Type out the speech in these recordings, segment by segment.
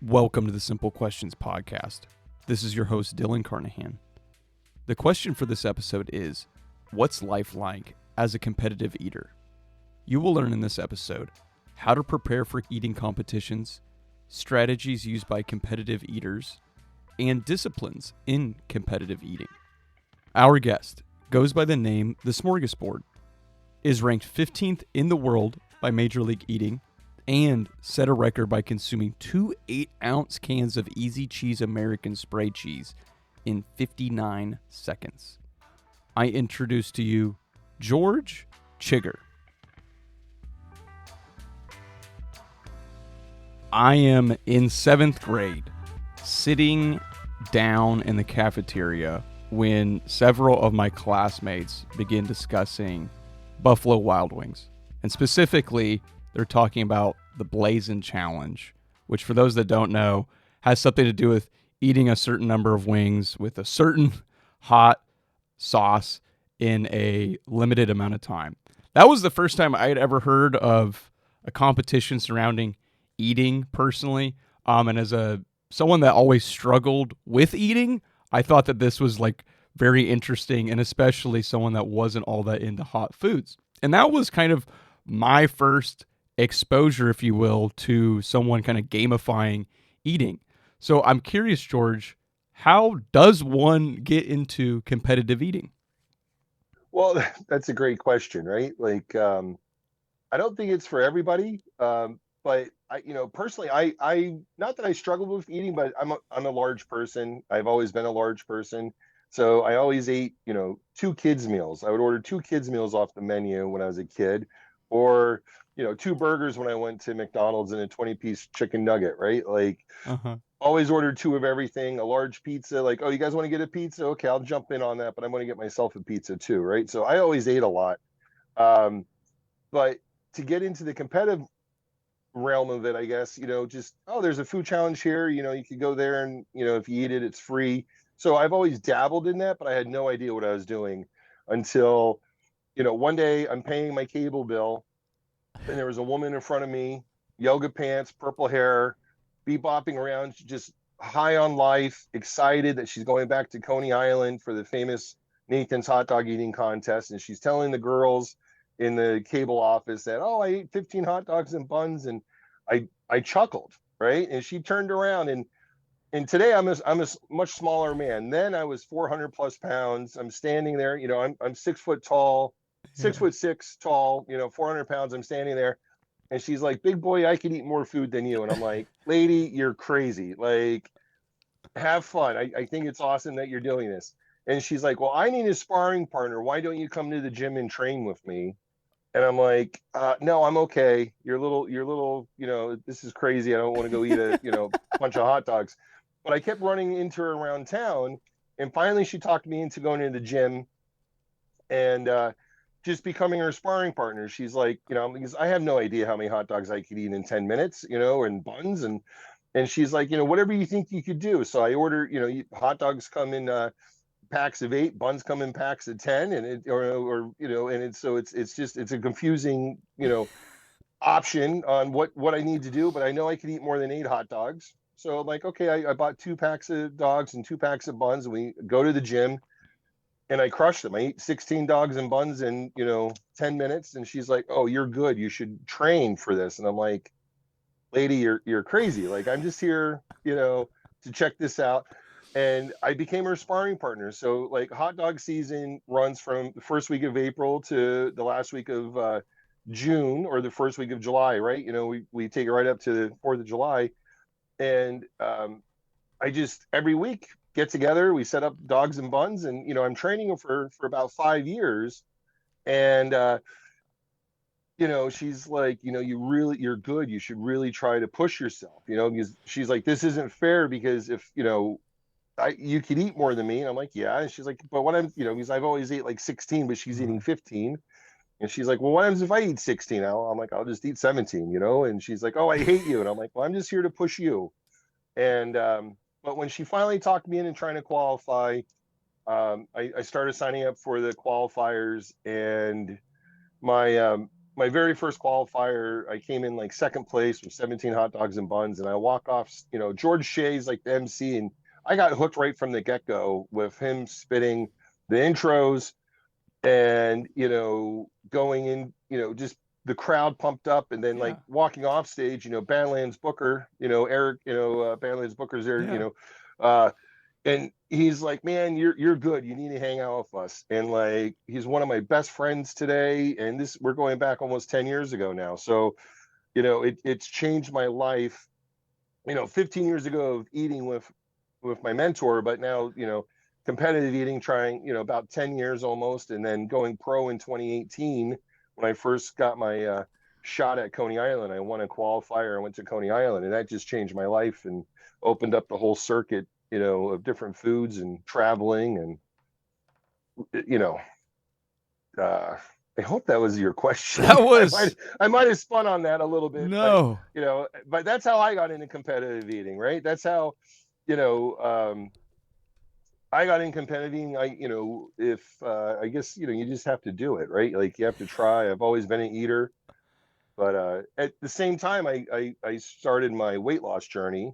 Welcome to the Simple Questions podcast. This is your host, Dylan Carnahan. The question for this episode is, what's life like as a competitive eater? You will learn in this episode how to prepare for eating competitions, strategies used by competitive eaters, and disciplines in competitive eating. Our guest goes by the name The Smorgasbord, is ranked 15th in the world by Major League Eating, and set a record by consuming 2 8-ounce cans of Easy Cheese American spray cheese in 59 seconds. I introduce to you George Chiger. I am in 7th grade, sitting down in the cafeteria when several of my classmates begin discussing Buffalo Wild Wings, and specifically they're talking about the Blazin' Challenge, which for those that don't know, has something to do with eating a certain number of wings with a certain hot sauce in a limited amount of time. That was the first time I had ever heard of a competition surrounding eating personally. And as someone that always struggled with eating, I thought that this was like very interesting, and especially someone that wasn't all that into hot foods. And that was kind of my first exposure, if you will, to someone kind of gamifying eating. So I'm curious, George, how does one get into competitive eating? Well, that's a great question, right? I don't think it's for everybody, but personally, I not that I struggled with eating, but I'm a large person. I've always been a large person, so I always ate, 2 kids meals. I would order 2 kids meals off the menu when I was a kid, or 2 burgers when I went to McDonald's and a 20-piece chicken nugget, right? Uh-huh. Always ordered 2 of everything, a large pizza. Like, oh, you guys want to get a pizza? Okay, I'll jump in on that, but I'm going to get myself a pizza too, right? So I always ate a lot. Um, but to get into the competitive realm of it, I guess, just, oh, there's a food challenge here. You could go there and, if you eat it, it's free. So I've always dabbled in that, but I had no idea what I was doing until, one day I'm paying my cable bill and there was a woman in front of me, yoga pants, purple hair, bebopping around, just high on life, excited that she's going back to Coney Island for the famous Nathan's hot dog eating contest. And she's telling the girls in the cable office that, oh, I ate 15 hot dogs and buns. And I chuckled, right? And she turned around and today I'm a much smaller man. Then I was 400 plus pounds. I'm standing there, I'm 6 foot tall, Yeah. 6'6" tall, 400 pounds. I'm standing there and she's like, big boy, I could eat more food than you. And I'm like, lady, you're crazy. Like, have fun. I think it's awesome that you're doing this. And she's like, well, I need a sparring partner. Why don't you come to the gym and train with me? And I'm like, no, I'm okay. You're little, this is crazy. I don't want to go eat a, bunch of hot dogs. But I kept running into her around town. And finally she talked me into going to the gym and just becoming her sparring partner. She's like, because I have no idea how many hot dogs I could eat in 10 minutes, and buns. And she's like, whatever you think you could do. So I order, hot dogs come in packs of 8, buns come in packs of 10, and and it's a confusing, option on what I need to do, but I know I could eat more than 8 hot dogs. So I'm like, okay, I bought 2 packs of dogs and 2 packs of buns, and we go to the gym and I crushed them. I ate 16 dogs and buns in, 10 minutes. And she's like, oh, you're good. You should train for this. And I'm like, lady, you're crazy. Like, I'm just here, to check this out. And I became her sparring partner. So like hot dog season runs from the first week of April to the last week of June or the first week of July, right? We take it right up to the 4th of July. And I just every week get together, we set up dogs and buns, and I'm training for about 5 years. And she's like, you're good. You should really try to push yourself, because she's like, this isn't fair because if, you could eat more than me. And I'm like, yeah. And she's like, but what because I've always ate like 16, but she's Uh-huh. eating 15. And she's like, well, what happens if I eat 16? I'm like, I'll just eat 17, And she's like, oh, I hate you. And I'm like, well, I'm just here to push you. And, but when she finally talked me into trying to qualify, I started signing up for the qualifiers, and my my very first qualifier, I came in like second place with 17 hot dogs and buns, and I walk off. George Chiger's like the MC, and I got hooked right from the get go with him spitting the intros, and going in, just the crowd pumped up, and then Yeah. like walking off stage, Badlands Booker, Eric, Badlands Booker's there, Yeah. uh, and he's like, man, you're good. You need to hang out with us. And like, he's one of my best friends today. And we're going back almost 10 years ago now. So, it's changed my life, 15 years ago of eating with my mentor, but now, competitive eating, trying, about 10 years almost, and then going pro in 2018 when I first got my shot at Coney Island. I won a qualifier. I went to Coney Island, and that just changed my life and opened up the whole circuit, of different foods and traveling. And, I hope that was your question. That was I might have spun on that a little bit, but no. but that's how I got into competitive eating, right? That's how, you know, I got in competitive eating. If I guess, you just have to do it, right? Like you have to try. I've always been an eater, but at the same time, I started my weight loss journey,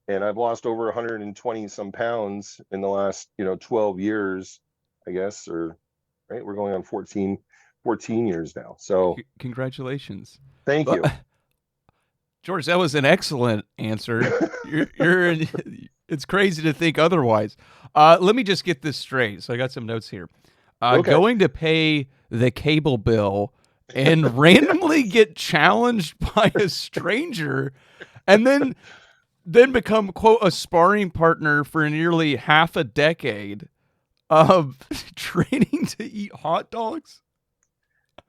and I've lost over 120 some pounds in the last 12 years, I guess, or right. We're going on 14 years now. So Congratulations. thank But you. George, that was an excellent answer. You're it's crazy to think otherwise. Let me just get this straight. So I got some notes here. Okay. Going to pay the cable bill and randomly get challenged by a stranger, and then become quote a sparring partner for nearly half a decade of training to eat hot dogs.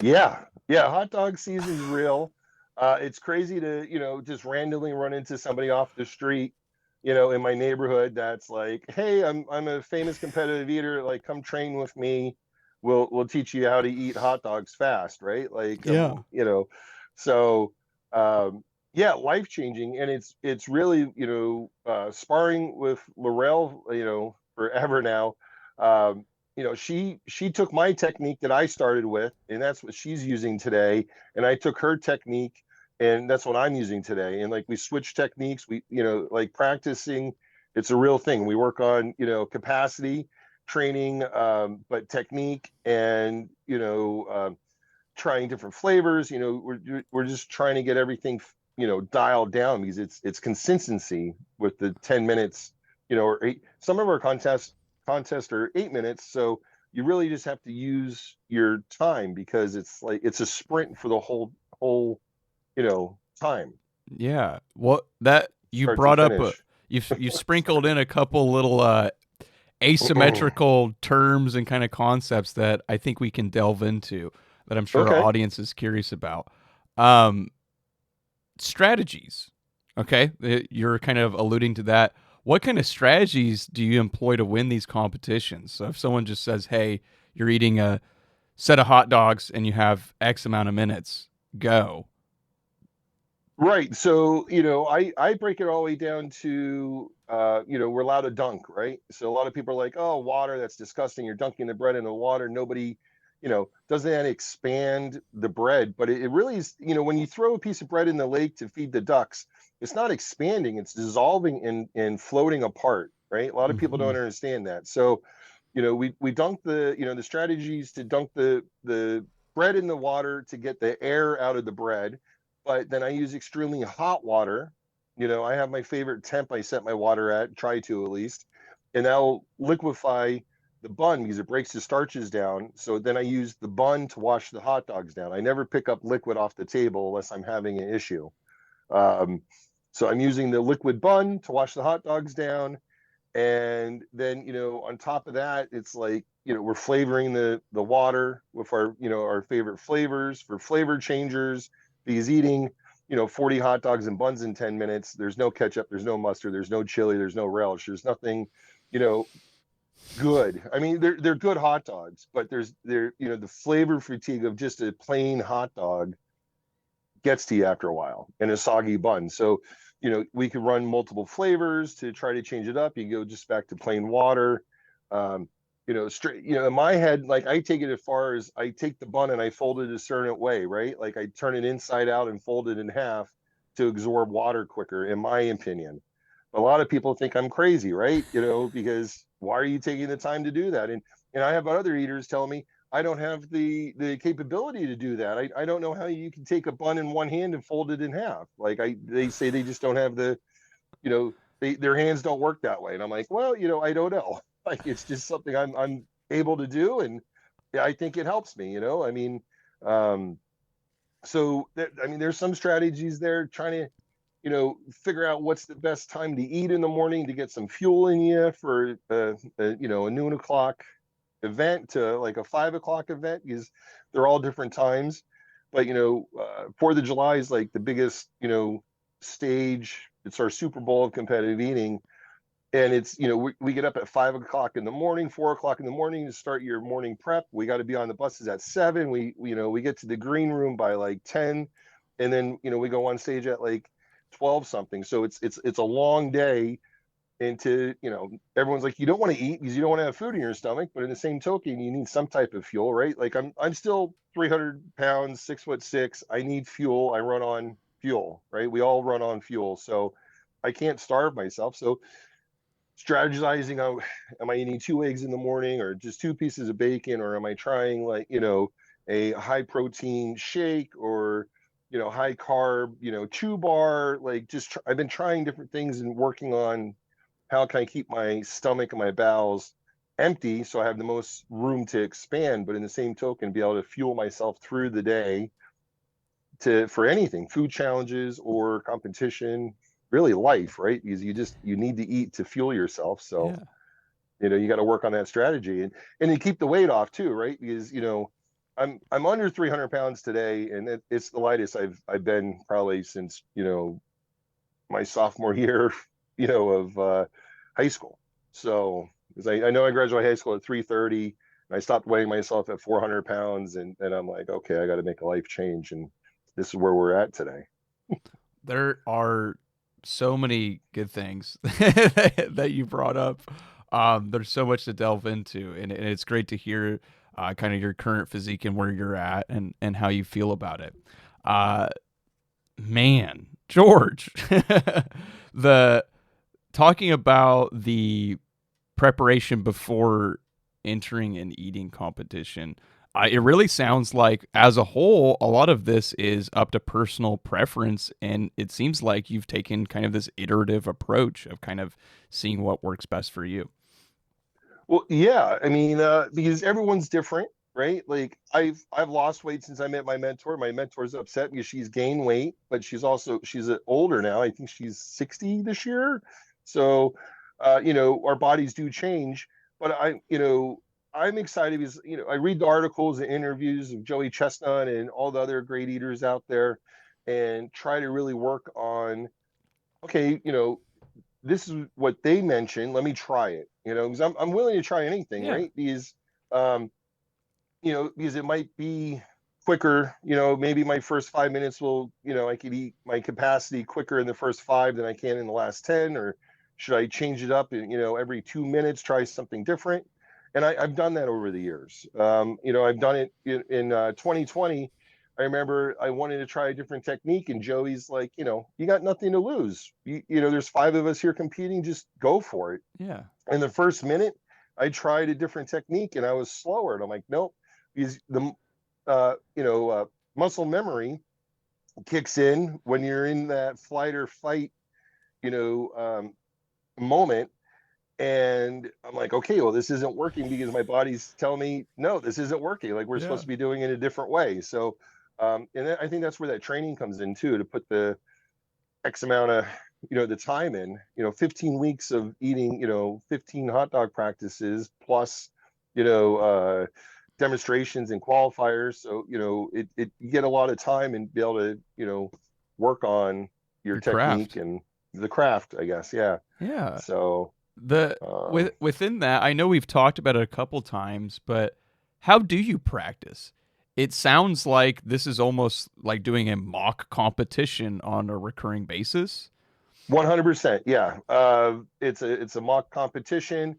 Yeah. Yeah. Hot dog season's real. It's crazy to, just randomly run into somebody off the street, in my neighborhood that's like, hey, I'm a famous competitive eater. Like, come train with me. We'll teach you how to eat hot dogs fast, right? Like, Yeah. so yeah, life changing. And it's really, sparring with Laurel, forever now. She took my technique that I started with, and that's what she's using today. And I took her technique, and that's what I'm using today. And like we switch techniques, we, like practicing, it's a real thing. We work on, capacity training, but technique, and trying different flavors. We're just trying to get everything, dialed down, because it's consistency with the 10 minutes, or eight. Some of our contests are 8 minutes, so you really just have to use your time, because it's like it's a sprint for the whole time, Yeah. Well, that you start to brought up finish. you sprinkled in a couple little asymmetrical terms and kind of concepts that I think we can delve into that I'm sure our Okay. audience is curious about. Um, Strategies. Okay, you're kind of alluding to that. What kind of strategies do you employ to win these competitions? So if someone just says, "Hey, you're eating a set of hot dogs and you have X amount of minutes, go." Right. So, I break it all the way down to, we're allowed to dunk, right? So a lot of people are like, oh, water, that's disgusting. You're dunking the bread in the water. Nobody, doesn't that expand the bread? But it really is, when you throw a piece of bread in the lake to feed the ducks, it's not expanding, it's dissolving and floating apart, right? A lot of people Mm-hmm. don't understand that. So, we dunk the strategies to dunk the bread in the water to get the air out of the bread, but then I use extremely hot water. I have my favorite temp I set my water at, try to at least, and that'll liquefy the bun because it breaks the starches down. So then I use the bun to wash the hot dogs down. I never pick up liquid off the table unless I'm having an issue. Um, so I'm using the liquid bun to wash the hot dogs down. And then, on top of that, it's like, we're flavoring the water with our favorite flavors for flavor changers, because eating 40 hot dogs and buns in 10 minutes, there's no ketchup, there's no mustard, there's no chili, there's no relish, there's nothing you know good. I mean, they're good hot dogs, but the flavor fatigue of just a plain hot dog gets to you after a while, and a soggy bun. So, we could run multiple flavors to try to change it up. You go just back to plain water. straight, in my head, like I take it as far as I take the bun and I fold it a certain way, right? Like I turn it inside out and fold it in half to absorb water quicker, in my opinion. A lot of people think I'm crazy, right? Because why are you taking the time to do that? And I have other eaters tell me I don't have the capability to do that. I don't know how you can take a bun in one hand and fold it in half. Like they say they just don't have you know, their hands don't work that way. And I'm like, well, I don't know. Like it's just something I'm able to do, and yeah, I think it helps me. I mean, um, I mean, there's some strategies there trying to figure out what's the best time to eat in the morning to get some fuel in you for a noon o'clock event to like a 5 o'clock event, because they're all different times. But 4th of July is like the biggest stage. It's our Super Bowl of competitive eating, and it's we get up at 5 o'clock in the morning, 4 o'clock in the morning to start your morning prep. We got to be on the buses at 7. We get to the green room by like 10, and then we go on stage at like 12 something. So it's a long day into everyone's like, you don't want to eat because you don't want to have food in your stomach, but in the same token you need some type of fuel, right? Like I'm still 300 pounds, 6'6". I need fuel. I run on fuel, right? We all run on fuel, so I can't starve myself. So strategizing on, am I eating 2 eggs in the morning or just 2 pieces of bacon, or am I trying like a high protein shake, or high carb chew bar, like I've been trying different things and working on how can I keep my stomach and my bowels empty so I have the most room to expand, but in the same token be able to fuel myself through the day for anything, food challenges or competition, really life, right? Because you need to eat to fuel yourself. So Yeah. you got to work on that strategy, and you keep the weight off too, right? Because I'm under 300 pounds today, and it's the lightest I've been probably since my sophomore year of high school. So because I know I graduated high school at 330, and I stopped weighing myself at 400 pounds, and I'm like, okay, I got to make a life change, and this is where we're at today. There are so many good things that you brought up. There's so much to delve into, and it's great to hear kind of your current physique and where you're at, and how you feel about it. Uh, Man, George, the talking about the preparation before entering an eating competition. It really sounds like, as a whole, a lot of this is up to personal preference, and it seems like you've taken kind of this iterative approach of kind of seeing what works best for you. Well, yeah, I mean, because everyone's different, right? Like I've lost weight since I met my mentor. My mentor's upset because she's gained weight, but she's older now. I think she's 60 this year. So, our bodies do change. But I'm excited because I read the articles and interviews of Joey Chestnut and all the other great eaters out there, and try to really work on, okay, this is what they mentioned. Let me try it, because I'm willing to try anything, Yeah, right? Um, because it might be quicker. Maybe my first 5 minutes I could eat my capacity quicker in the first five than I can in the last 10, or should I change it up and, every 2 minutes, try something different? And I've done that over the years. I've done it in 2020. I remember I wanted to try a different technique, and Joey's like, you got nothing to lose. There's five of us here competing, just go for it. yeah, In the first minute, I tried a different technique and I was slower. And I'm like, nope, because the muscle memory kicks in when you're in that flight or fight, you know, um, moment. And I'm like, okay, well, this isn't working because my body's telling me, no, this isn't working. Like we're supposed yeah. to be doing it a different way. So, and I think that's where that training comes in too, to put the X amount of the time in, 15 weeks of eating, 15 hot dog practices plus you know uh demonstrations and qualifiers. So you get a lot of time and be able to work on your Your technique craft. and the craft, I guess. Yeah. Yeah. So The um within that, I know we've talked about it a couple times, but how do you practice? It sounds like this is almost like doing a mock competition on a recurring basis. 100%, yeah. It's a mock competition.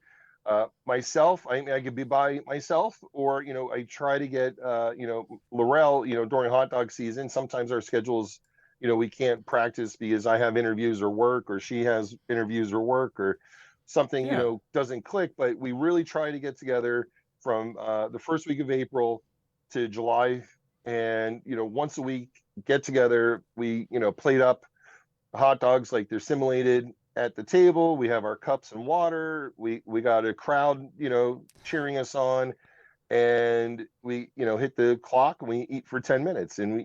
Myself, I mean, I could be by myself, or I try to get Laurel. During hot dog season, sometimes our schedules, we can't practice because I have interviews or work, or she has interviews or work, or something Yeah. doesn't click. But we really try to get together from the first week of April to July, and once a week get together. We plate up hot dogs like they're simulated at the table. We have our cups and water. We got a crowd, cheering us on, and we, hit the clock and we eat for 10 minutes. And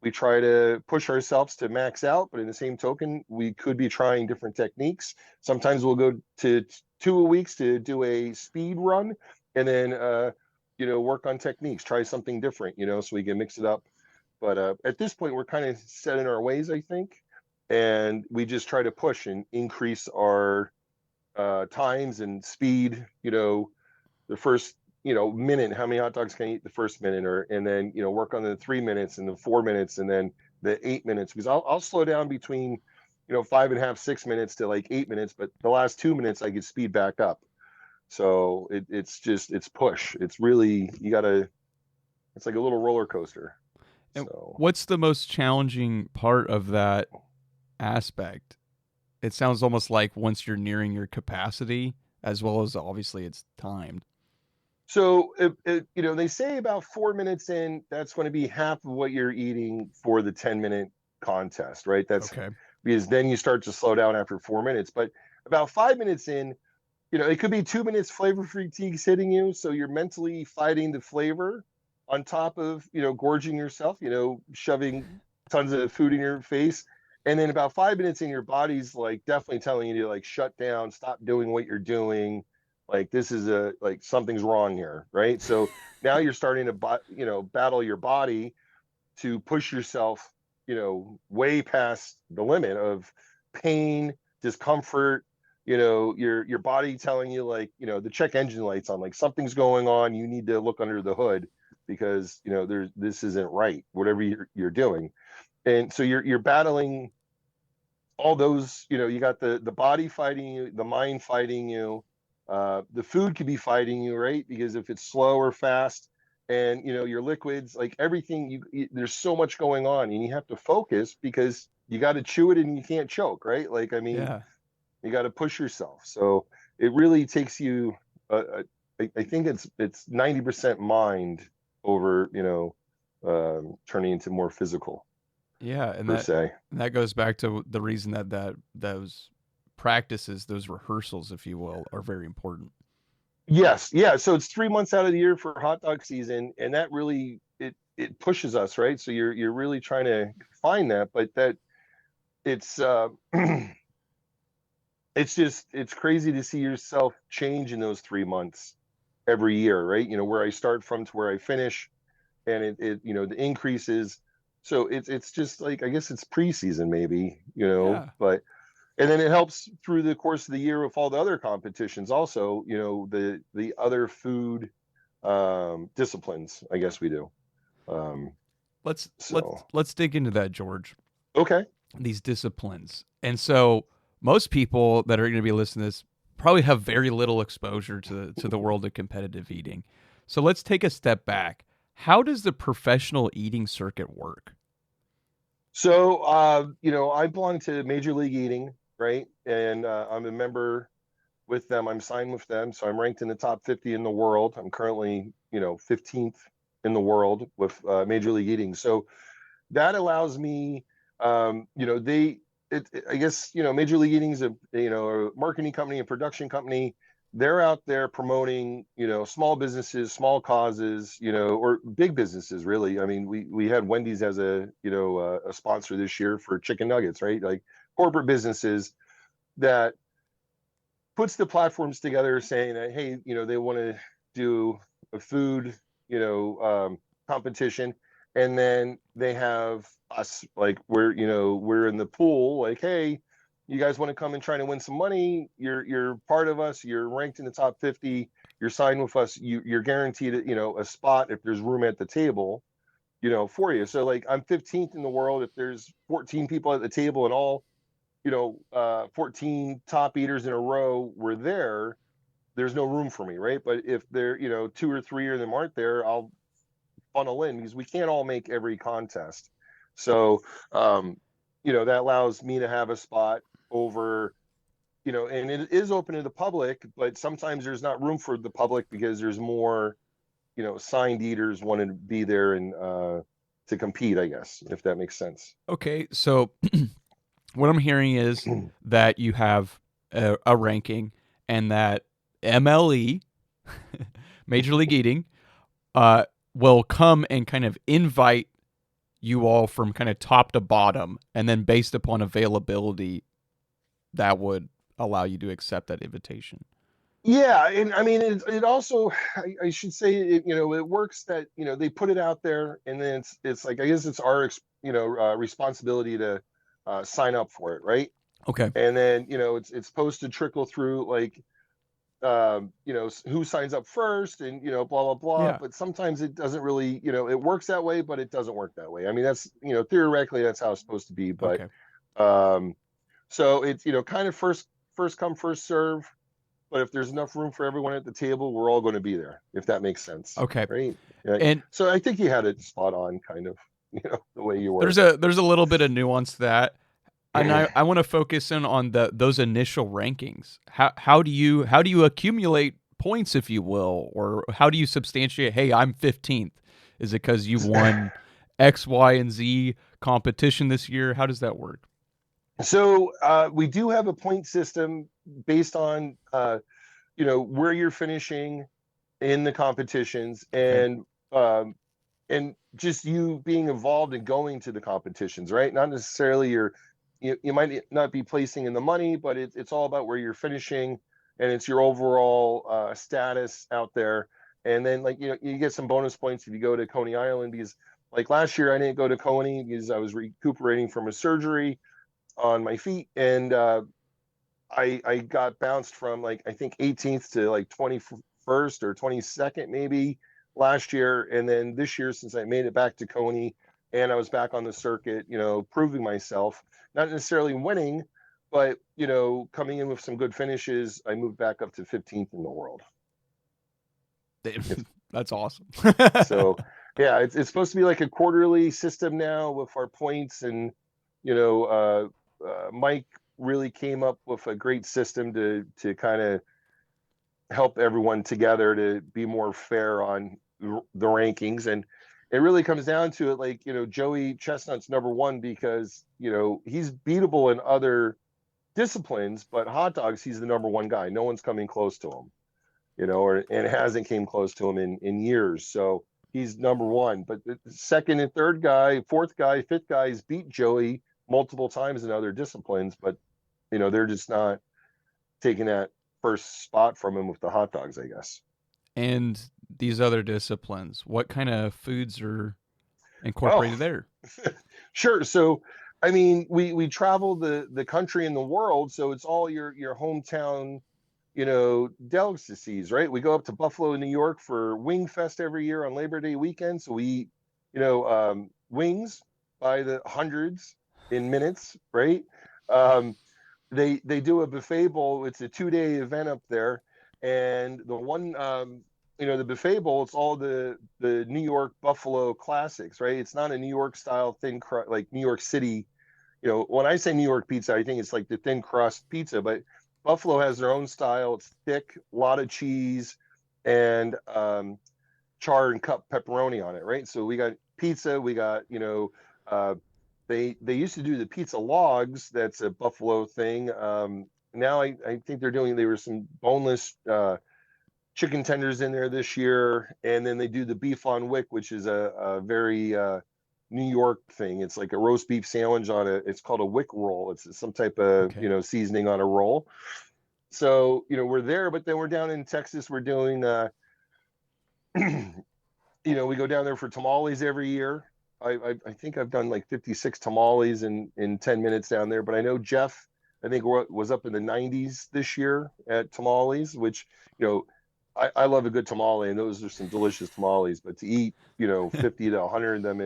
we try to push ourselves to max out, but in the same token, we could be trying different techniques. Sometimes we'll go to 2 weeks to do a speed run, and then work on techniques, try something different, so we can mix it up. But at this point, we're kind of set in our ways, I think, and we just try to push and increase our times and speed. The first minute, how many hot dogs can I eat the first minute, or and then work on the 3 minutes and the 4 minutes and then the 8 minutes, because I'll slow down between 5.5, 6 minutes to like 8 minutes, but the last 2 minutes I could speed back up. So it's push. It's really, you gotta. It's like a little roller coaster. And So what's the most challenging part of that aspect? It sounds almost like once you're nearing your capacity, as well as obviously it's timed. So they say about 4 minutes in, that's going to be half of what you're eating for the 10-minute contest, right? That's Okay. because then you start to slow down after 4 minutes. But about 5 minutes in, it could be 2 minutes flavor fatigue's hitting you, so you're mentally fighting the flavor on top of gorging yourself, shoving tons of food in your face. And then about 5 minutes in, your body's like definitely telling you to like shut down, stop doing what you're doing. Like this is like something's wrong here, right? So now you're starting to battle your body to push yourself, way past the limit of pain, discomfort, your body telling you like, the check engine lights on, like something's going on, you need to look under the hood, because this isn't right, whatever you're doing. And so you're battling all those, you got the body fighting you, the mind fighting you, the food could be fighting you, right? Because if it's slow or fast, and your liquids, like everything, there's so much going on, and you have to focus because you got to chew it and you can't choke, right? Like, I mean, Yeah. you got to push yourself. So it really takes you, I think it's 90% mind over, turning into more physical, Yeah, and per that se. and that goes back to the reason that those practices, those rehearsals, if you will, are very important. Yes, yeah. So it's 3 months out of the year for hot dog season, and that really, it pushes us, right? So you're really trying to find that, but that it's it's crazy to see yourself change in those 3 months every year, right? Where I start from to where I finish, and it the increases. So it's just like, I guess it's preseason maybe, Yeah. but and then it helps through the course of the year with all the other competitions also, the other food disciplines, I guess we do. um Let's let's so let's dig into that, George. okay. These disciplines. And so most people that are going to be listening to this probably have very little exposure to the world of competitive eating. So let's take a step back. How does the professional eating circuit work? So I belong to Major League Eating, right? And I'm a member with them. I'm signed with them, so I'm ranked in the top 50 in the world. I'm currently 15th in the world with Major League Eating. So that allows me, I guess, Major League Eating is a marketing company, a production company. They're out there promoting, small businesses, small causes, or big businesses, really. I mean, we had Wendy's as a sponsor this year for chicken nuggets, right? Like corporate businesses that puts the platforms together, saying that, hey, they want to do a food, competition, and then they have us, like, we're in the pool, like, hey, you guys want to come and try to win some money? You're part of us. You're ranked in the top 50. You're signed with us. You're guaranteed, a spot if there's room at the table, for you. So like, I'm 15th in the world. If there's 14 people at the table and all 14 top eaters in a row were there, there's no room for me, right? But if there, you know, two or three of them aren't there, I'll funnel in because we can't all make every contest. So, you know, that allows me to have a spot over, you know, and it is open to the public, but sometimes there's not room for the public because there's more, you know, signed eaters wanting to be there and to compete, I guess, if that makes sense. Okay, so what I'm hearing is that you have a ranking, and that MLE, Major League Eating, uh, will come and kind of invite you all from kind of top to bottom, and then based upon availability, that would allow you to accept that invitation. Yeah, and I mean, it also, I should say, it, you know, it works that, you know, they put it out there, and then it's like, I guess it's our, you know, responsibility to sign up for it, right? Okay. And then, you know, it's supposed to trickle through, like, you know, who signs up first, and you know, blah blah blah. Yeah. But sometimes it doesn't really, you know, it works that way, but it doesn't work that way. I mean, that's, you know, theoretically that's how it's supposed to be, but Okay. um, so it's, you know, kind of first come first serve. But if there's enough room for everyone at the table, we're all going to be there, if that makes sense, Okay. right? Yeah. And So I think you had it spot on, kind of, you know, the way you there's were. a little bit of nuance to that. And I want to focus in on those initial rankings. How do you accumulate points, if you will, or how do you substantiate? Hey, I'm 15th. Is it because you won X, Y, and Z competition this year? How does that work? So we do have a point system based on you know, where you're finishing in the competitions, Okay. and just you being involved in going to the competitions, right? Not necessarily you might not be placing in the money, but it's all about where you're finishing, and it's your overall status out there. And then, like, you know, you get some bonus points if you go to Coney Island, because like last year I didn't go to Coney because I was recuperating from a surgery on my feet, and I got bounced from, like, I think 18th to like 21st or 22nd maybe last year, and then this year, since I made it back to Coney and I was back on the circuit, you know, proving myself, not necessarily winning, but you know, coming in with some good finishes, I moved back up to 15th in the world. It's, That's awesome. so yeah, it's supposed to be like a quarterly system now with our points, and you know, Mike really came up with a great system to kind of help everyone together to be more fair on the rankings. And it really comes down to it, like, you know, Joey Chestnut's number one because, you know, he's beatable in other disciplines, but hot dogs, he's the number one guy. No one's coming close to him, you know, or and hasn't came close to him in years. So he's number one. But the second and third guy, fourth guy, fifth guys beat Joey multiple times in other disciplines, but you know, they're just not taking that first spot from him with the hot dogs, I guess. And these other disciplines, what kind of foods are Oh, incorporated there? sure. So, I mean, we travel the country and the world, so it's all your hometown, you know, delicacies, right? We go up to Buffalo, New York for Wing Fest every year on Labor Day weekend. So we eat, you know, wings by the hundreds in minutes, right? Um, they do a buffet bowl. It's a 2 day event up there, and the one, you know, the buffet bowl, it's all the New York Buffalo classics, right? It's not a New York style thin crust like New York City. You know, when I say New York pizza, I think it's like the thin crust pizza, but Buffalo has their own style. It's thick, a lot of cheese, and char and cut pepperoni on it, right? So we got pizza, we got, you know, uh, they used to do the pizza logs. That's a Buffalo thing. Now I think they're doing, there were some boneless chicken tenders in there this year, and then they do the beef on wick, which is a very New York thing. It's like a roast beef sandwich on a. It's called a wick roll. It's some type of, you Okay. know, seasoning on a roll. So you know, we're there, but then we're down in Texas. We're doing you know, we go down there for tamales every year. I think I've done like 56 tamales in 10 minutes down there. But I know Jeff, I think was up in the 90s this year at tamales, which, you know, I love a good tamale, and those are some delicious tamales. But to eat, you know, 50 to 100 of them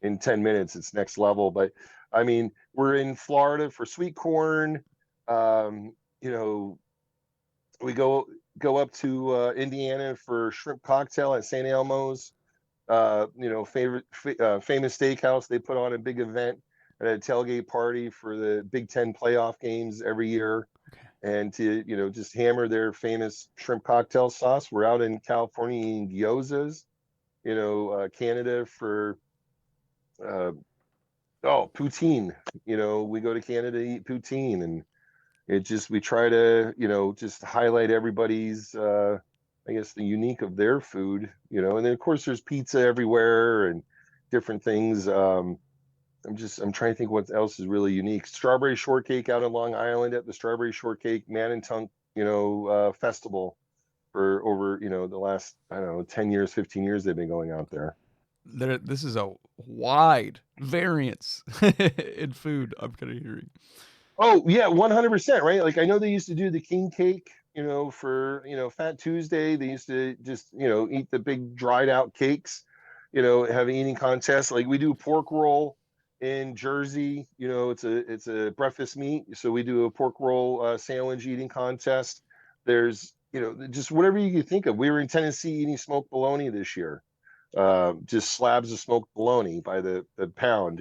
in 10 minutes, it's next level. But I mean, we're in Florida for sweet corn. You know, we go go up to Indiana for shrimp cocktail at St. Elmo's. Famous steakhouse. They put on a big event at a tailgate party for the Big Ten playoff games every year, Okay. and to just hammer their famous shrimp cocktail sauce. We're out in California eating gyozas. Canada for uh, poutine. We go to Canada to eat poutine, and we try to just highlight everybody's I guess the unique of their food. And then of course there's pizza everywhere and different things. I'm trying to think what else is really unique. Strawberry shortcake out in Long Island at the Strawberry Shortcake Manantunk festival for over the last, I don't know, 10 years, 15 years they've been going out there. This is a wide variance in food I'm kind of hearing. Oh yeah, 100%, right? Like I know they used to do the king cake, for Fat Tuesday. They used to just eat the big dried out cakes, have an eating contest. Like we do pork roll in Jersey. It's a breakfast meat, so we do a pork roll sandwich eating contest. There's just whatever you can think of. We were in Tennessee eating smoked bologna this year, just slabs of smoked bologna by the pound.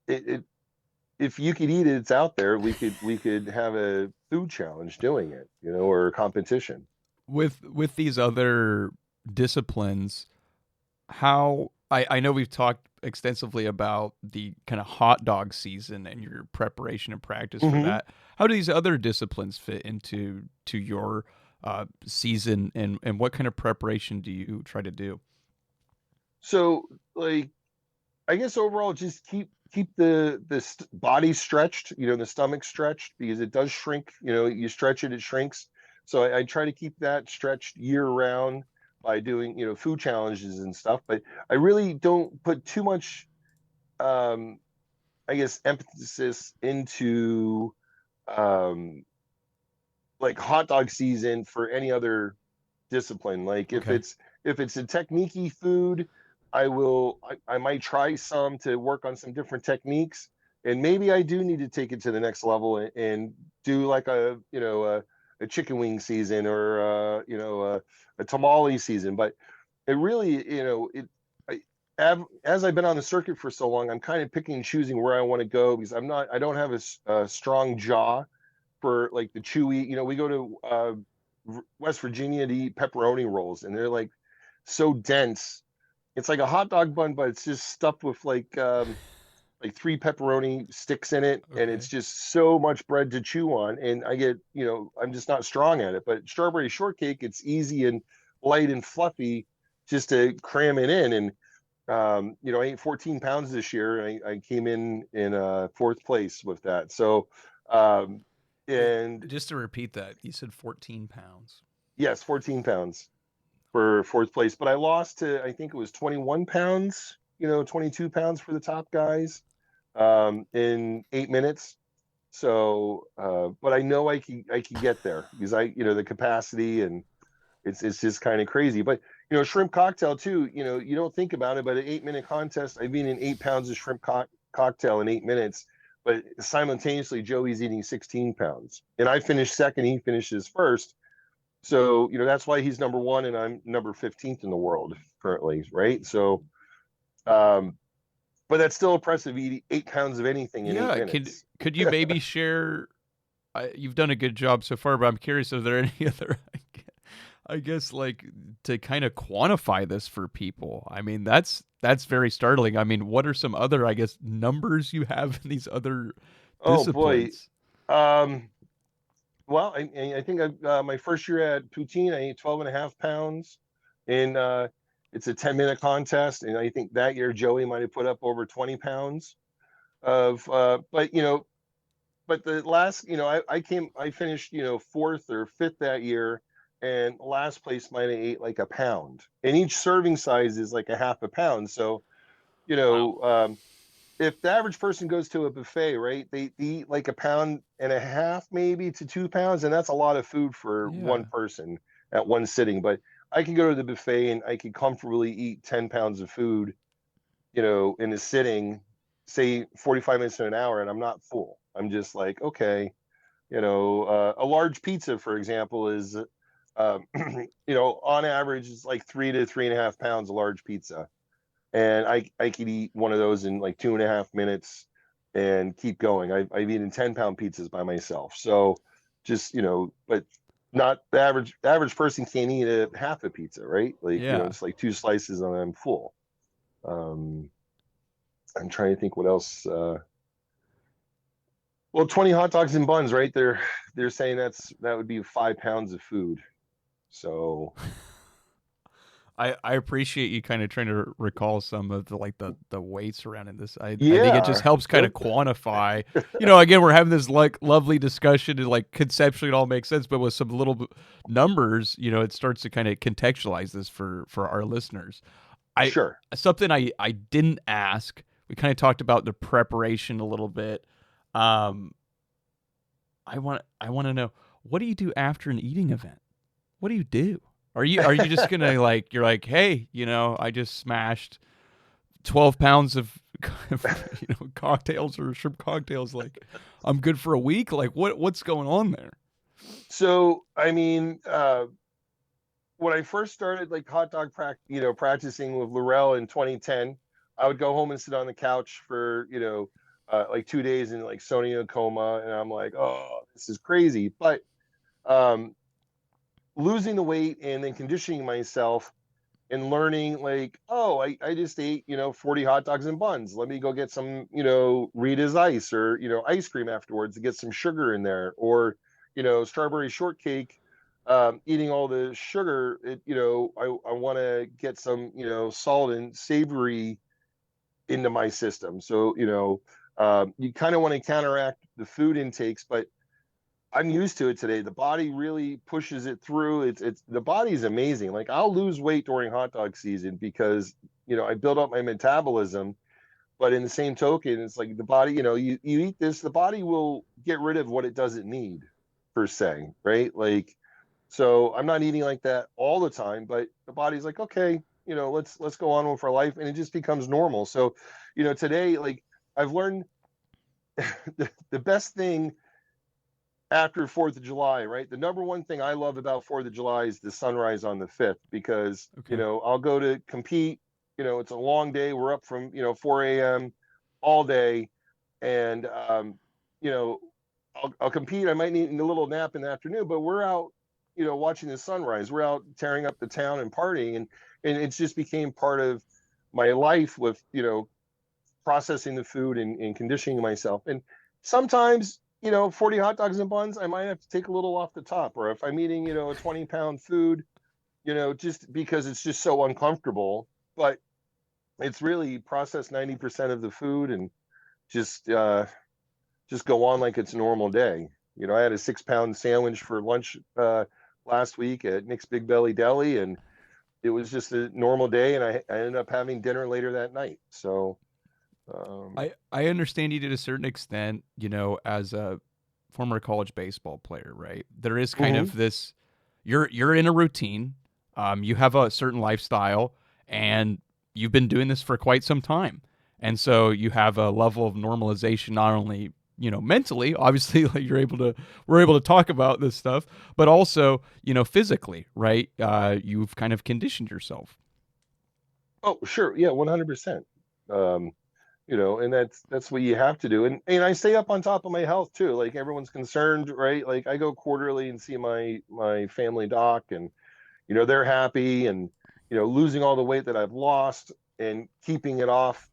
It if you could eat it, it's out there. We could have a food challenge doing it, or a competition. With these other disciplines, how I know we've talked extensively about the kind of hot dog season and your preparation and practice for Hmm. that. How do these other disciplines fit into your season, and what kind of preparation do you try to do? So, like, I guess overall, just keep the body stretched, the stomach stretched because it does shrink. You stretch it, it shrinks. So I try to keep that stretched year round by doing food challenges and stuff. But I really don't put too much, um, I guess, emphasis into um, like hot dog season for any other discipline. Like Okay. if it's a techniquey food, I might try some to work on some different techniques, and maybe I do need to take it to the next level and do like a chicken wing season or a tamale season. But it really as I've been on the circuit for so long, I'm kind of picking and choosing where I want to go because I don't have a strong jaw for like the chewy. We go to West Virginia to eat pepperoni rolls, and they're so dense. It's like a hot dog bun, but it's just stuffed with like three pepperoni sticks in it, and it's Okay. just so much bread to chew on. And I'm just not strong at it. But strawberry shortcake, it's easy and light and fluffy, just to cram it in. And I ate 14 pounds this year, and I came in fourth place with that. So, um, Wait, and just to repeat that, you said 14 pounds. yes, 14 pounds for fourth place. But I lost to, I think it was 21 pounds, 22 pounds for the top guys in 8 minutes. So, but I know I can get there because the capacity, and it's just kind of crazy. But shrimp cocktail too. You don't think about it, but an 8 minute contest, I've eaten 8 pounds of shrimp cocktail in 8 minutes. But simultaneously, Joey's eating 16 pounds, and I finished second. He finishes first. So that's why he's number one, and I'm number 15th in the world currently, right? So, um, but that's still impressive. Eating 8 pounds of anything in eight Yeah, could minutes. could you maybe share? You've done a good job so far, but I'm curious, are there any other, I guess, like to kind of quantify this for people? I mean, that's very startling. I mean, what are some other, I guess, numbers you have in these other Oh boy. disciplines? Um, well, I think my first year at poutine, I ate 12 and a half pounds, and it's a 10-minute contest. And I think that year Joey might have put up over 20 pounds of, but the last, I finished, fourth or fifth that year, and last place might have ate like a pound. And each serving size is like a half a pound. So, you Wow. know, um, if the average person goes to a buffet, right, they eat like a pound and a half, maybe to 2 pounds, and that's a lot of food for one Yeah. person at one sitting. But I could go to the buffet and I could comfortably eat 10 pounds of food, in a sitting, say 45 minutes to an hour, and I'm not full. I'm just like, okay, A large pizza, for example, is on average it's like 3 to 3.5 pounds a large pizza, and I could eat one of those in like 2.5 minutes and keep going. I've eaten 10-pound pizzas by myself. So just, but not the average person can't eat a half a pizza, right? Like, Yeah. it's like two slices and I'm full. Um, I'm trying to think what else. Well, 20 hot dogs and buns, right? They're saying that would be 5 pounds of food. So I appreciate you kind of trying to recall some of the weight surrounding this. I think it just yeah, helps kind of yep, quantify. Again, we're having this like lovely discussion and like conceptually it all makes sense, but with some little numbers, it starts to kind of contextualize this for our listeners. I sure. Something I didn't ask. We kind of talked about the preparation a little bit. Um, I want to know, what do you do after an eating event? What do you do? Are you just gonna like, you're like, hey, I just smashed 12 pounds of cocktails or shrimp cocktails, like I'm good for a week? Like what's going on there? So I mean, when I first started like hot dog practicing with Laurel in 2010, I would go home and sit on the couch for like 2 days in like Sonia coma, and I'm like, oh, this is crazy. But um, losing the weight and then conditioning myself and learning like, oh, I just ate 40 hot dogs and buns. Let me go get some Rita's ice or ice cream afterwards to get some sugar in there, or strawberry shortcake. Eating all the sugar, I want to get some salt and savory into my system. So you kind of want to counteract the food intakes, but I'm used to it today. The body really pushes it through. It's the body's amazing. Like, I'll lose weight during hot dog season because I build up my metabolism. But in the same token, it's like the body, you eat this, the body will get rid of what it doesn't need, per se, right? Like, so I'm not eating like that all the time, but the body's like, okay, let's go on with our life, and it just becomes normal. So, today, like, I've learned the best thing after 4th of July, right? The number one thing I love about 4th of July is the sunrise on the 5th, because, Okay. I'll go to compete. It's a long day. We're up from, 4 a.m. all day. And, you know, I'll compete. I might need a little nap in the afternoon, but we're out, watching the sunrise. We're out tearing up the town and partying. And it's just became part of my life with, processing the food and conditioning myself. And sometimes, 40 hot dogs and buns, I might have to take a little off the top. Or if I'm eating, a 20-pound food, just because it's just so uncomfortable. But it's really process 90% of the food and just just go on like it's a normal day. I had a 6-pound sandwich for lunch last week at Nick's Big Belly Deli, and it was just a normal day. And I ended up having dinner later that night. So I understand you to a certain extent, as a former college baseball player, right? There is kind mhm. of this, you're in a routine, you have a certain lifestyle, and you've been doing this for quite some time. And so you have a level of normalization, not only, mentally, obviously, like we're able to talk about this stuff, but also, physically, right? You've kind of conditioned yourself. Oh, sure. Yeah, 100%. Um, and that's what you have to do. And I stay up on top of my health too. Like, everyone's concerned, right? Like, I go quarterly and see my family doc, and they're happy, and losing all the weight that I've lost and keeping it off,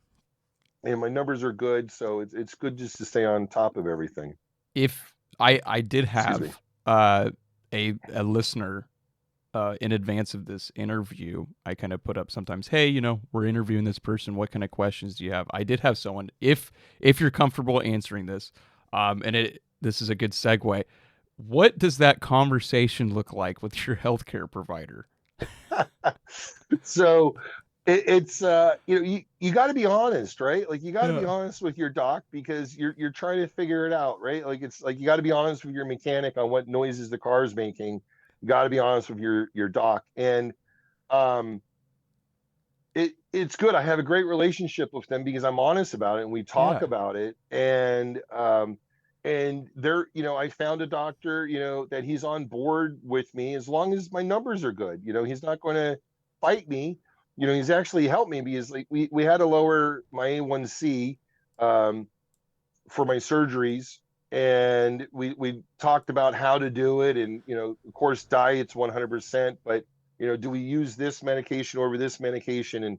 and my numbers are good. So it's good just to stay on top of everything. If I did Excuse me. have a listener in advance of this interview, I kind of put up sometimes, hey, we're interviewing this person. What kind of questions do you have? I did have someone. If you're comfortable answering this, this is a good segue. What does that conversation look like with your healthcare provider? So it's you got to be honest, right? Like, you got to be Yeah. honest with your doc, because you're trying to figure it out, right? Like, it's like you got to be honest with your mechanic on what noises the car is making. You got to be honest with your doc. And um it's good. I have a great relationship with them because I'm honest about it, and we talk Yeah. about it. And I found a doctor, that he's on board with me as long as my numbers are good. He's not going to fight me. He's actually helped me because like we had to lower my A1C um, for my surgeries, and we talked about how to do it, and of course diet's 100%, but do we use this medication over this medication, and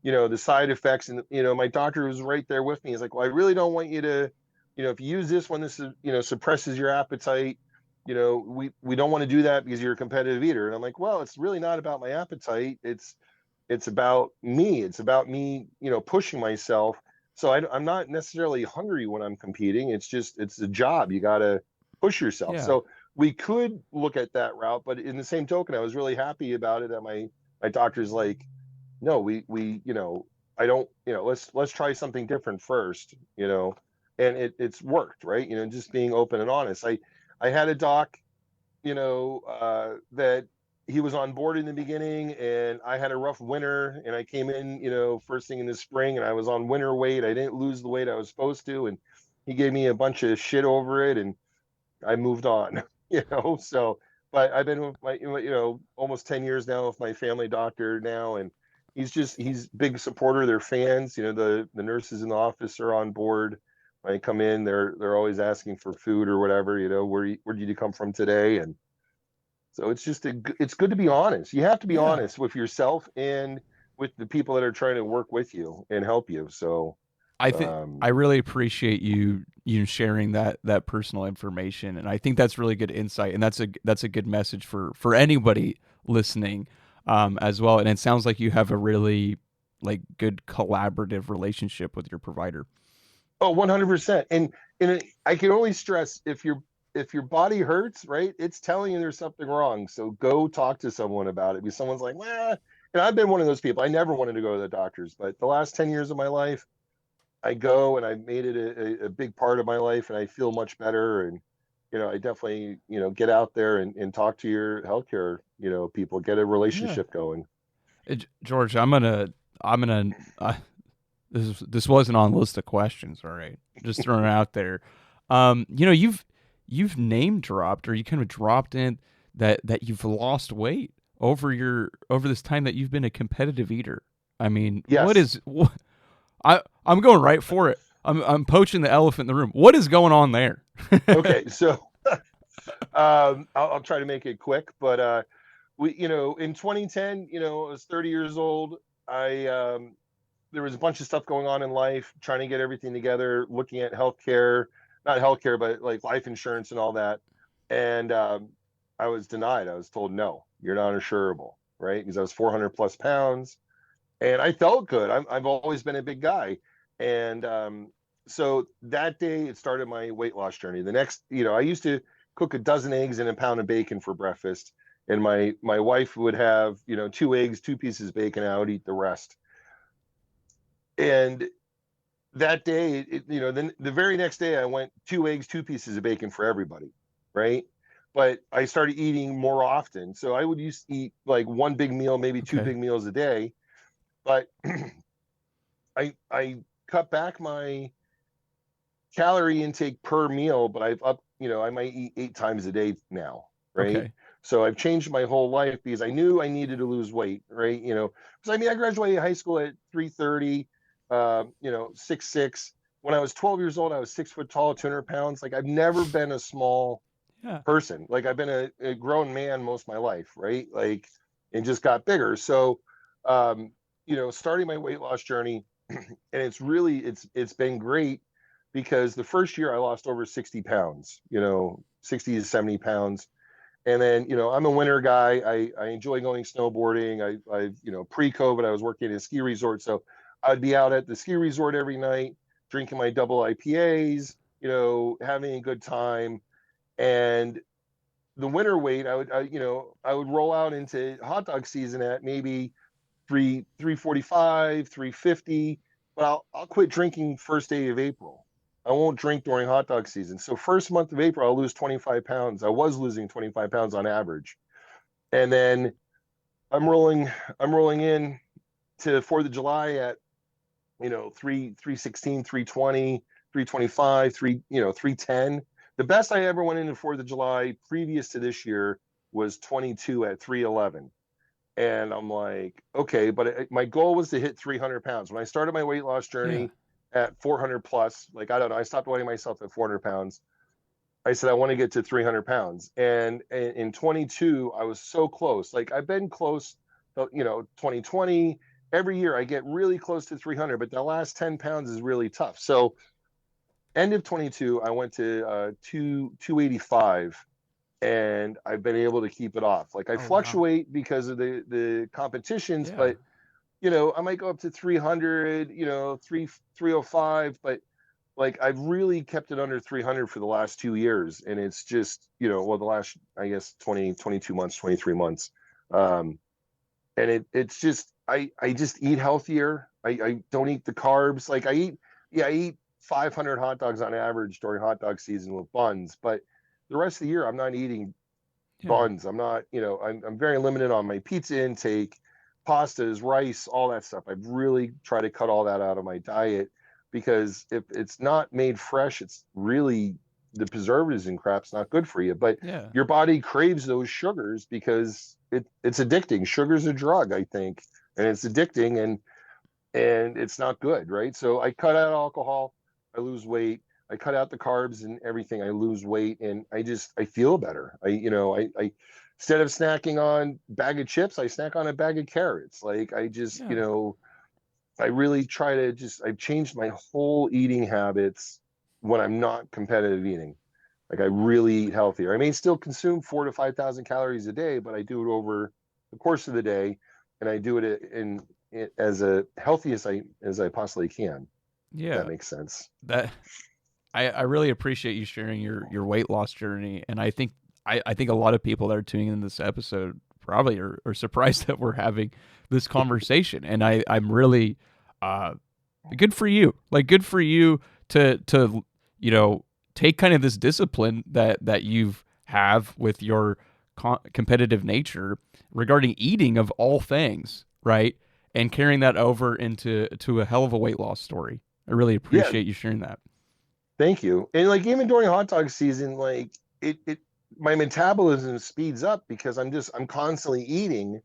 the side effects, and my doctor was right there with me. He's like, well, I really don't want you to, if you use this one, this is, suppresses your appetite. We don't want to do that because you're a competitive eater. And I'm like, well, it's really not about my appetite. It's about me. It's about me, pushing myself. So I'm not necessarily hungry when I'm competing. It's a job. You got to push yourself. Yeah. So we could look at that route, but in the same token, I was really happy about it. That my doctor's like, no, we I don't, let's try something different first, and it's worked, right? Just being open and honest. I had a doc, that he was on board in the beginning, and I had a rough winter, and I came in, first thing in the spring, and I was on winter weight. I didn't lose the weight I was supposed to, and he gave me a bunch of shit over it, and I moved on, So, but I've been with my, almost 10 years now with my family doctor now, and he's big supporter. They're fans. The nurses in the office are on board. When I come in, they're always asking for food or whatever. Where did you come from today? And so it's good to be honest. You have to be Yeah. honest with yourself and with the people that are trying to work with you and help you. So, I think um, I really appreciate you sharing that personal information, and I think that's really good insight, and that's a good message for anybody listening, as well. And it sounds like you have a really like good collaborative relationship with your provider. Oh, 100%. And I can only stress, if your body hurts, right? It's telling you there's something wrong. So go talk to someone about it. Because someone's like, well, and I've been one of those people. I never wanted to go to the doctors, but the last 10 years of my life, I go, and I made it a big part of my life, and I feel much better. And I definitely, get out there and talk to your healthcare, people, get a Yeah. relationship going. George, I'm gonna this wasn't on the list of questions. All right, just throwing it out there. You've name dropped, or you kind of dropped in that you've lost weight over this time that you've been a competitive eater. I mean, Yes. I'm going right for it. I'm poaching the elephant in the room. What is going on there? Okay. So I'll try to make it quick, but in 2010, I was 30 years old. I There was a bunch of stuff going on in life, trying to get everything together, looking at healthcare, not healthcare, but like life insurance and all that. And I was denied. I was told, no, you're not insurable, right? Because I was 400 plus pounds, and I felt good. I've always been a big guy, and so that day it started my weight loss journey. The next, I used to cook a dozen eggs and a pound of bacon for breakfast, and my wife would have, two eggs, two pieces of bacon. I would eat the rest. And that day, then the very next day, I went two eggs, two pieces of bacon for everybody, right? But I started eating more often. So I would used to eat like one big meal, maybe two Okay. big meals a day. But I cut back my calorie intake per meal, but I might eat 8 times a day now, right? Okay. So I've changed my whole life because I knew I needed to lose weight, right? Because I graduated high school at 330, 6'6". When I was 12 years old, I was 6 foot tall, 200 pounds. Like I've never been a small Yeah. person. Like I've been a grown man most of my life, right? Like, and just got bigger. So, starting my weight loss journey, and it's been great because the first year I lost over 60 pounds, 60 to 70 pounds. And then, I'm a winter guy. I enjoy going snowboarding. Pre-COVID, I was working at a ski resort. So I'd be out at the ski resort every night, drinking my double IPAs, having a good time. And the winter weight, I would roll out into hot dog season at maybe 345, 350, but I'll quit drinking first day of April. I won't drink during hot dog season. So first month of April, I'll lose 25 pounds. I was losing 25 pounds on average. And then I'm rolling, I'm rolling in to 4th of July at, 316, 320. 325, 310. The best I ever went into 4th of July previous to this year was 22 at 311. And I'm like, okay, but my goal was to hit 300 pounds. When I started my weight loss Yeah. journey at 400 plus, like, I don't know, I stopped weighing myself at 400 pounds. I said, I want to get to 300 pounds. And in 22, I was so close. Like, I've been close, 2020, every year I get really close to 300, but the last 10 pounds is really tough. So, end of 22, I went to 285, and I've been able to keep it off. Like, I Oh wow. fluctuate because of the competitions, Yeah. but I might go up to 300, 305, but like, I've really kept it under 300 for the last 2 years. And it's just, well, the last, I guess, 20, 22 months, 23 months. Um, and it's just, I just eat healthier. I don't eat the carbs. Like, I eat 500 hot dogs on average during hot dog season with buns, but the rest of the year I'm not eating Yeah. buns. I'm not, I'm very limited on my pizza intake, pastas, rice, all that stuff. I've really tried to cut all that out of my diet, because if it's not made fresh, it's really, the preservatives and crap's not good for you. But Yeah. your body craves those sugars because it's addicting. Sugar's a drug, I think, and it's addicting, and it's not good, right? So I cut out alcohol, I lose weight. I cut out the carbs and everything, I lose weight, and I feel better. I instead of snacking on bag of chips, I snack on a bag of carrots. Like, I just, Yeah. I really try to I've changed my whole eating habits when I'm not competitive eating. Like, I really eat healthier. I may still consume 4 to 5,000 calories a day, but I do it over the course of the day, and I do it as a healthy as I possibly can. If that Yeah. makes sense. That I really appreciate you sharing your weight loss journey, and I think a lot of people that are tuning in this episode probably are surprised that we're having this conversation, and I'm really uh good for you. Like, good for you to take kind of this discipline that you've have with your competitive nature regarding eating of all things, right? And carrying that over to a hell of a weight loss story. I really Yeah, appreciate you sharing that. thank you. And like, even during hot dog season, like, it my metabolism speeds up because I'm constantly eating,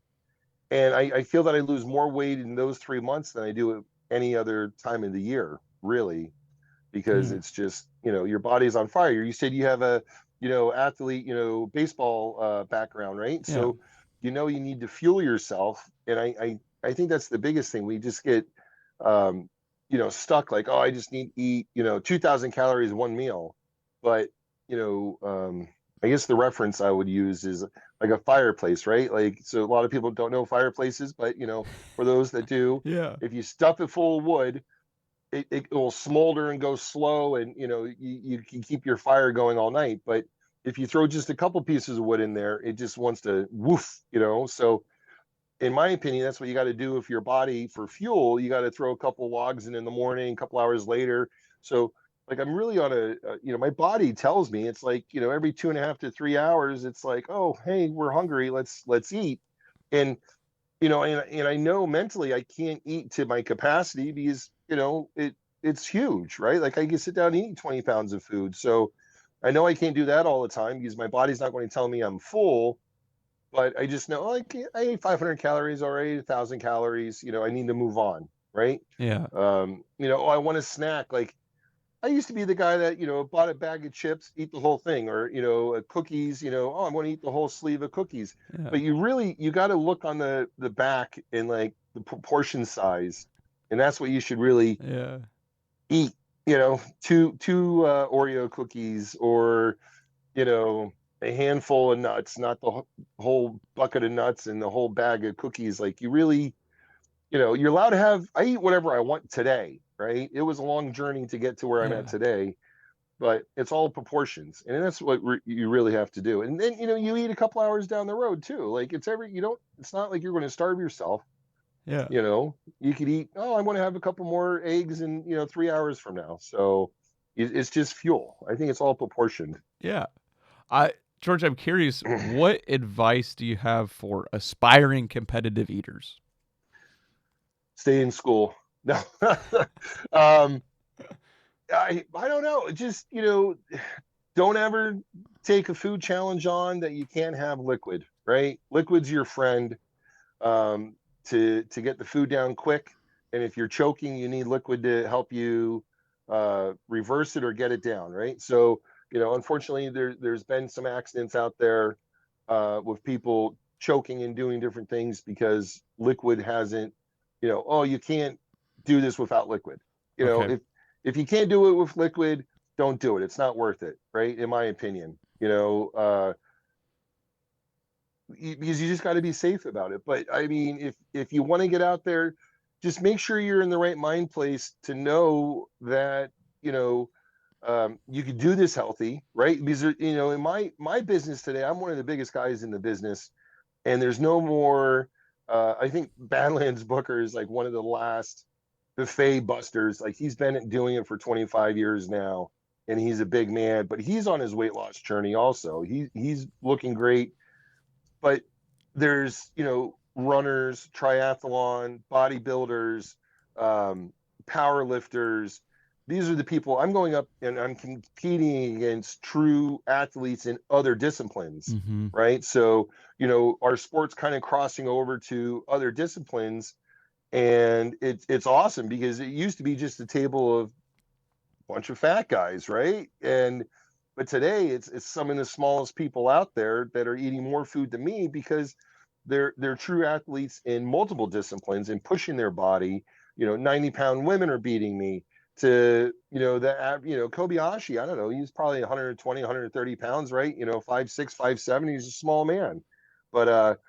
and I feel that I lose more weight in those 3 months than I do at any other time of the year, really, because Yeah. it's just, your body's on fire. You said you have a, athlete, baseball background, right? Yeah. So, you need to fuel yourself. And I think that's the biggest thing. We just get, um, stuck, like, oh, I just need to eat, 2,000 calories one meal. But, you know, um, I guess the reference I would use is like a fireplace, right? Like, so a lot of people don't know fireplaces, but, for those that do, Yeah. if you stuff it full of wood, it will smolder and go slow, and you can keep your fire going all night. But if you throw just a couple pieces of wood in there, it just wants to woof. So in my opinion, that's what you got to do. If your body, for fuel, you got to throw a couple logs in the morning, a couple hours later. So, like, I'm really on my body tells me, it's like, every 2.5 to 3 hours, it's like, oh, hey, we're hungry, let's eat. And and I know mentally I can't eat to my capacity, because it's huge, right? Like, I can sit down and eat 20 pounds of food. So I know I can't do that all the time, because my body's not going to tell me I'm full. But I just know, like, I ate 500 calories already, 1,000 calories. I need to move on, right? Yeah. Oh, I want a snack. Like, I used to be the guy that, bought a bag of chips, eat the whole thing, or, cookies, oh, I'm going to eat the whole sleeve of cookies. Yeah. But you got to look on the back, and like the proportion size. And that's what you should really Yeah. eat, two Oreo cookies, or, you know, a handful of nuts, not the whole bucket of nuts and the whole bag of cookies. Like, you really, you're allowed to have, I eat whatever I want today, right? It was a long journey to get to where I'm at Yeah. today, but it's all proportions. And that's what you really have to do. And then, you eat a couple hours down the road too. Like, it's not like you're going to starve yourself. Yeah. You could eat, oh, I want to have a couple more eggs in, 3 hours from now. So it's just fuel. I think it's all proportioned. Yeah. I George, I'm curious, what advice do you have for aspiring competitive eaters? Stay in school. No. um, I don't know. Just, don't ever take a food challenge on that you can't have liquid, right? Liquid's your friend, um, to get the food down quick. And if you're choking, you need liquid to help you reverse it or get it down, right? So, unfortunately, there's been some accidents out there with people choking and doing different things because liquid hasn't, oh, you can't do this without liquid. Okay. If you can't do it with liquid, don't do it. It's not worth it, right? In my opinion, because you just got to be safe about it. But I mean, if you want to get out there, just make sure you're in the right mind place to know that you could do this healthy, right? Because in my business today, I'm one of the biggest guys in the business, and there's no more. I think Badlands Booker is like one of the last buffet busters. Like he's been doing it for 25 years now, and he's a big man, but he's on his weight loss journey also. He's looking great, but there's runners, triathlon, bodybuilders, power lifters. These are the people I'm going up and I'm competing against true athletes in other disciplines, Mm-hmm. right? So our sport's kind of crossing over to other disciplines, and it's awesome because it used to be just a table of a bunch of fat guys, right? But today it's some of the smallest people out there that are eating more food than me because they're true athletes in multiple disciplines and pushing their body. 90-pound women are beating me to, Kobayashi. I don't know. He's probably 120, 130 pounds, right? 5'6", 5'7". He's a small man, but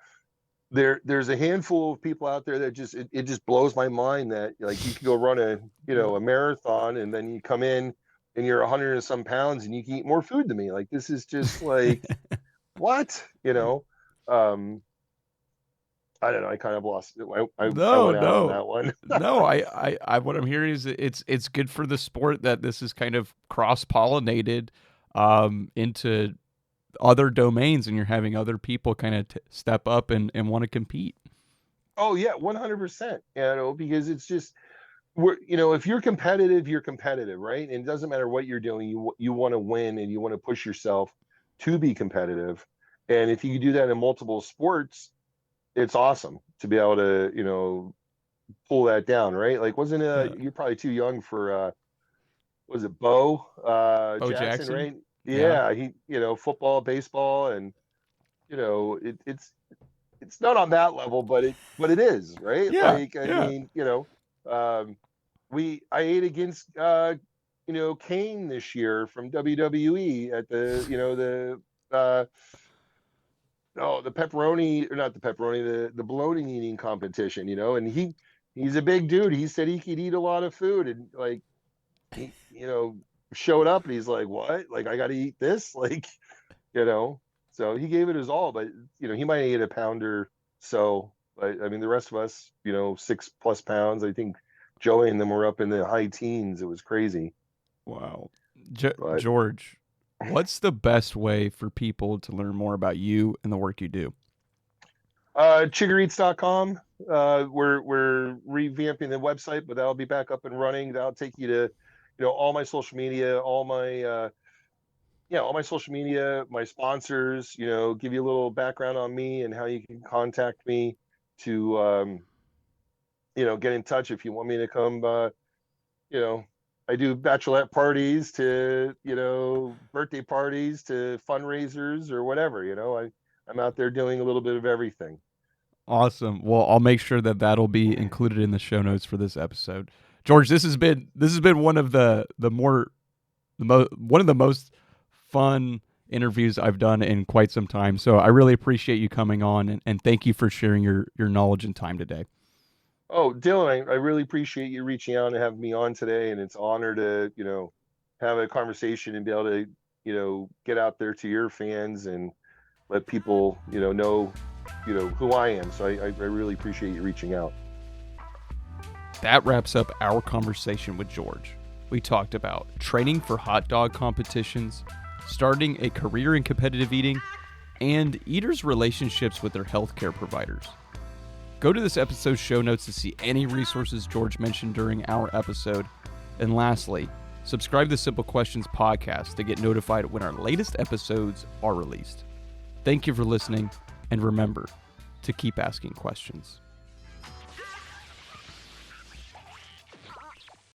there's a handful of people out there that it just blows my mind that like you could go run a marathon and then you come in and you're 100 and some pounds and you can eat more food than me. Like this is just like what. um I don't know. I kind of lost it. I No, went out on no, that one. no. What I'm hearing is that it's good for the sport that this is kind of cross pollinated into other domains, and you're having other people kind of step up and want to compete. Oh yeah, 100%. Because it's just if you're competitive, you're competitive, right? And it doesn't matter what you're doing. You want to win and you want to push yourself to be competitive. And if you can do that in multiple sports, it's awesome to be able to pull that down, right? Like wasn't Yeah. you're probably too young for was it Bo Bo Jackson, Jackson. right? Yeah. Yeah, he football, baseball, and it's not on that level, but it is, right? Yeah. Like I Yeah. mean, um, I ate against Kane this year from WWE at the pepperoni, or not the pepperoni, the bologna eating competition, and he's a big dude. He said he could eat a lot of food, and like he showed up and he's like, what? Like I got to eat this, like you know. So he gave it his all, but he might eat a pound or so. But I mean, the rest of us, 6+ pounds. I think Joey and them were up in the high teens. It was crazy. Wow. But George, what's the best way for people to learn more about you and the work you do? chigereats.com. We're revamping the website, but that'll be back up and running. That'll take you to, all my social media, all my social media, my sponsors, give you a little background on me and how you can contact me to, get in touch if you want me to come. You know, I do bachelorette parties to, birthday parties to fundraisers or whatever. I'm out there doing a little bit of everything. Awesome. Well, I'll make sure that that'll be included in the show notes for this episode. George, this has been one of one of the most fun interviews I've done in quite some time. So I really appreciate you coming on, and thank you for sharing your knowledge and time today. Oh, Dylan, I really appreciate you reaching out and having me on today. And it's an honor to, have a conversation and be able to, get out there to your fans and let people, know, who I am. So I really appreciate you reaching out. That wraps up our conversation with George. We talked about training for hot dog competitions, starting a career in competitive eating, and eaters' relationships with their healthcare providers. Go to this episode's show notes to see any resources George mentioned during our episode. And lastly, Subscribe to Simple Questions podcast to get notified when our latest episodes are released. Thank you for listening, and remember to keep asking questions.